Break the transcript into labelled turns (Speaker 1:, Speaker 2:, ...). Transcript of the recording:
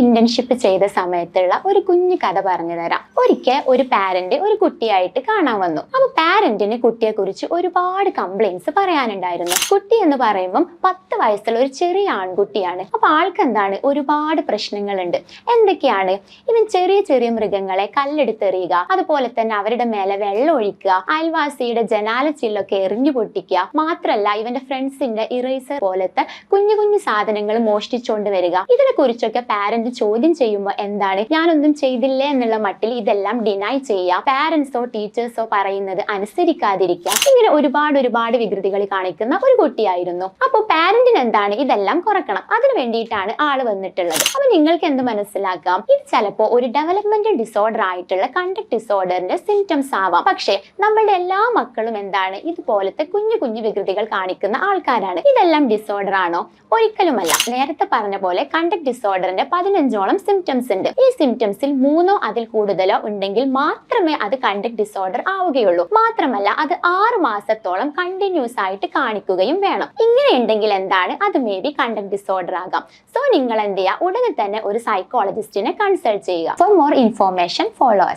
Speaker 1: Internship ചെയ്ത സമയത്തുള്ള ഒരു കുഞ്ഞു കഥ പറഞ്ഞു തരാം. ഒരിക്കൽ ഒരു പാരന്റ് ഒരു കുട്ടിയായിട്ട് കാണാൻ വന്നു. അപ്പൊ പാരന്റിന് കുട്ടിയെ കുറിച്ച് ഒരുപാട് കംപ്ലൈന്റ്സ് പറയാനുണ്ടായിരുന്നു. കുട്ടി എന്ന് പറയുമ്പോൾ 10 വയസ്സുള്ള ഒരു ചെറിയ ആൺകുട്ടിയാണ്. അപ്പൊ ആൾക്ക് എന്താണ്, ഒരുപാട് പ്രശ്നങ്ങളുണ്ട്. എന്തൊക്കെയാണ്? ഇവൻ ചെറിയ ചെറിയ മൃഗങ്ങളെ കല്ലെടുത്തെറിയുക, അതുപോലെ തന്നെ അവരുടെ മേലെ വെള്ളം ഒഴിക്കുക, അയൽവാസിയുടെ ജനാല ചില്ലൊക്കെ എറിഞ്ഞു പൊട്ടിക്കുക, മാത്രല്ല ഇവന്റെ ഫ്രണ്ട്സിന്റെ ഇറേസർ പോലത്തെ കുഞ്ഞു കുഞ്ഞു സാധനങ്ങൾ മോഷ്ടിച്ചുകൊണ്ട് വരിക. ഇതിനെ കുറിച്ചൊക്കെ പാരന്റ് ചോദ്യം ചെയ്യുമ്പോൾ എന്താണ്, ഞാനൊന്നും ചെയ്തില്ലേ എന്നുള്ള മട്ടിൽ ഇതെല്ലാം ഡിനൈ ചെയ്യുക, പാരന്റ്സോ ടീച്ചേഴ്സോ പറയുന്നത് അനുസരിക്കാതിരിക്കുക, ഇങ്ങനെ ഒരുപാട് വികൃതികൾ കാണിക്കുന്ന ഒരു കുട്ടിയായിരുന്നു. അപ്പോൾ പാരന്റിന് എന്താണ്, ഇതെല്ലാം കുറക്കണം. അതിനു വേണ്ടിയിട്ടാണ് ആള് വന്നിട്ടുള്ളത്. അപ്പൊ നിങ്ങൾക്ക് എന്ത് മനസ്സിലാക്കാം, ഇത് ചിലപ്പോ ഒരു ഡെവലപ്മെന്റൽ ഡിസോർഡർ ആയിട്ടുള്ള കണ്ടക്ട് ഡിസോർഡറിന്റെ സിംറ്റംസ് ആവാം. പക്ഷേ നമ്മളുടെ എല്ലാ മക്കളും എന്താണ്, ഇതുപോലത്തെ കുഞ്ഞു കുഞ്ഞു വികൃതികൾ കാണിക്കുന്ന ആൾക്കാരാണ്. ഇതെല്ലാം ഡിസോർഡർ ആണോ? ഒരിക്കലുമല്ല. നേരത്തെ പറഞ്ഞ പോലെ കണ്ടക്ട് ഡിസോർഡറിന്റെ 15ഓളം സിംറ്റംസ് ഉണ്ട്. ഈ സിംറ്റംസിൽ 3ഓ അതിൽ കൂടുതലോ ഉണ്ടെങ്കിൽ മാത്രമേ അത് കണ്ടക്ട് ഡിസോർഡർ ആവുകയുള്ളൂ. മാത്രമല്ല അത് 6 മാസത്തോളം കണ്ടിന്യൂസ് ആയിട്ട് കാണിക്കുകയും വേണം. ഇങ്ങനെ ഉണ്ടെങ്കിൽ എന്താണ്, അത് മേ ബി കണ്ടക്ട് ഡിസോർഡർ ആകാം. സോ നിങ്ങൾ എന്ത് ചെയ്യുക, ഉടനെ തന്നെ ഒരു സൈക്കോളജിസ്റ്റിനെ കൺസൾട്ട് ചെയ്യുക. For more information follow us.